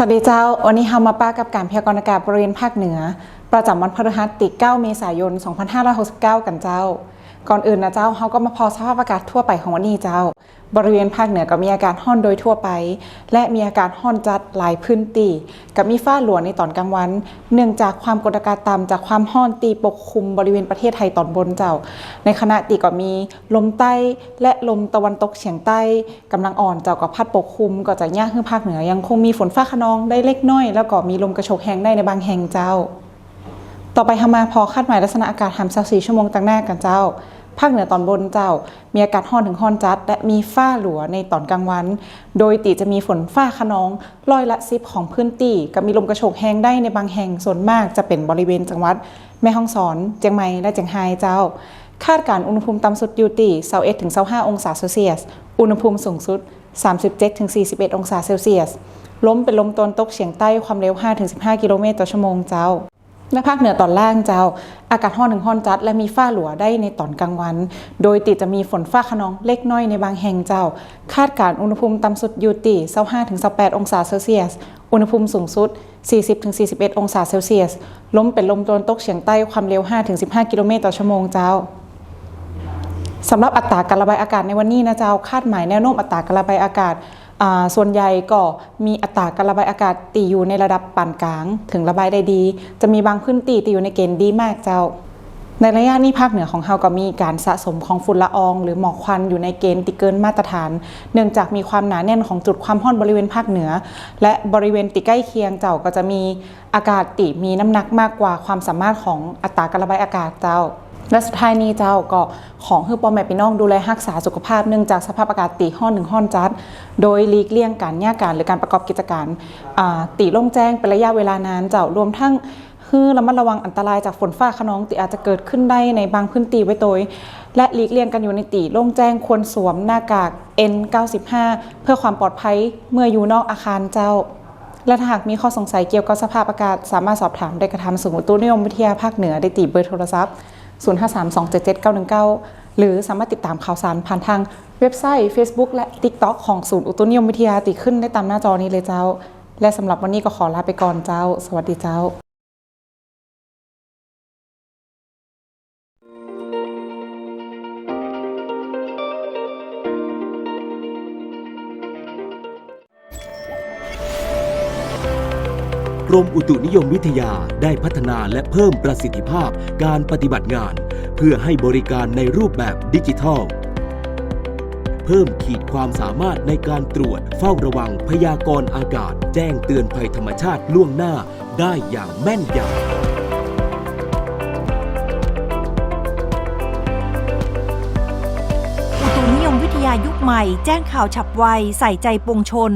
วัสดีเจ้าวันนี้เฮามาป้ากับการพยากรณ์อากาศบริเวณภาคเหนือประจำวันพฤหัสที่9 เมษายน 2569 กันเจ้าก่อนอื่นนะเจ้าเฮาก็มาพอสภาพอากาศทั่วไปของวันนี้เจ้าบริเวณภาคเหนือก็มีอากาศร้อนโดยทั่วไปและมีอากาศร้อนจัดหลายพื้นที่กับมีฟ้าหลวในตอนกลางวันเนื่องจากความกดอากาศต่ำจากความร้อนตีปกคลุมบริเวณประเทศไทยตอนบนเจ้าในขณะที่ก็มีลมใต้และลมตะวันตกเฉียงใต้กำลังอ่อนเจ้าก็พัดปกคลุมก็จะยากให้ภาคเหนือยังคงมีฝนฟ้าคะนองได้เล็กน้อยแล้วก็มีลมกระโชกแรงได้ในบางแห่งเจ้าต่อไปทำมาพอคาดหมายลักษณะอากาศ24 ชั่วโมงต่างหน้ากันเจ้าภาคเหนือตอนบนเจ้ามีอากาศร้อนถึงร้อนจัดและมีฟ้าหลัวในตอนกลางวันโดยจะมีฝนฟ้าคะนอง10%ของพื้นที่กับมีลมกระโชกแรงได้ในบางแห่งส่วนมากจะเป็นบริเวณจังหวัดแม่ฮ่องสอนเชียงใหม่และเชียงรายเจ้าคาดการณ์อุณหภูมิต่ำสุดอยู่ที่21-25 องศาเซลเซียสอุณหภูมิสูงสุด37-41 องศาเซลเซียสลมเป็นลมตะวันตกเฉียงใต้ความเร็ว 5-15 กิโลเมตรต่อชั่วโมงเจ้าในภาคเหนือตอนล่างเจ้าอากาศร้อนถึงร้อนจัดและมีฟ้าหลัวได้ในตอนกลางวันโดยจะมีฝนฟ้าคะนองเล็กน้อยในบางแห่งเจ้าคาดการณ์อุณหภูมิต่ำสุดอยู่ที่25-28 องศาเซลเซียสอุณหภูมิสูงสุด40-41 องศาเซลเซียสลมเป็นลมตะวันตกเฉียงใต้ความเร็ว 5-15 กิโลเมตรต่อชั่วโมงเจ้าสำหรับอัตราการระบายอากาศในวันนี้นะเจ้าคาดหมายแนวโน้มอัตราการระบายอากาศส่วนใหญ่ก็มีอัตราการระบายอากาศตีอยู่ในระดับปานกลางถึงระบายได้ดีจะมีบางพื้นที่ตีอยู่ในเกณฑ์ดีมากเจ้าในระยะนี้ภาคเหนือของเราก็มีการสะสมของฝุ่นละอองหรือหมอกควันอยู่ในเกณฑ์ที่เกินมาตรฐานเนื่องจากมีความหนาแน่นของจุดความร้อนบริเวณภาคเหนือและบริเวณใกล้เคียงเจ้าก็จะมีอากาศมีน้ำหนักมากกว่าความสามารถของอัตราการระบายอากาศเจ้าและสุดท้ายนี้เจ้าก็ของให้พ่อแม่พี่น้องดูแลรักษาสุขภาพเนื่องจากสภาพอากาศร้อนถึงร้อนจัดโดยหลีกเลี่ยงการย่าการหรือการประกอบกิจการโล่งแจ้งเป็นระยะเวลานานเจ้ารวมทั้งระมัดระวังอันตรายจากฝนฟ้าคะนองอาจจะเกิดขึ้นได้ในบางพื้นที่ไว้โดยและหลีกเลี่ยงกันอยู่ในโล่งแจ้งควรสวมหน้ากาก N95 เพื่อความปลอดภัยเมื่ออยู่นอกอาคารเจ้าและถ้าหากมีข้อสงสัยเกี่ยวกับสภาพอากาศสามารถสอบถามได้กระทำศูนย์อุตุนิยมวิทยาภาคเหนือได้เบอร์โทรศัพท์0532777919หรือสามารถติดตามข่าวสารผ่านทางเว็บไซต์ Facebook และ TikTok ของศูนย์อุตุนิยมวิทยาติขึ้นได้ตามหน้าจอนี้เลยเจ้าและสำหรับวันนี้ก็ขอลาไปก่อนเจ้าสวัสดีเจ้ากรมอุตุนิยมวิทยาได้พัฒนาและเพิ่มประสิทธิภาพการปฏิบัติงานเพื่อให้บริการในรูปแบบดิจิทัลเพิ่มขีดความสามารถในการตรวจเฝ้าระวังพยากรณ์อากาศแจ้งเตือนภัยธรรมชาติล่วงหน้าได้อย่างแม่นยำอุตุนิยมวิทยายุคใหม่แจ้งข่าวฉับไวใส่ใจปวงชน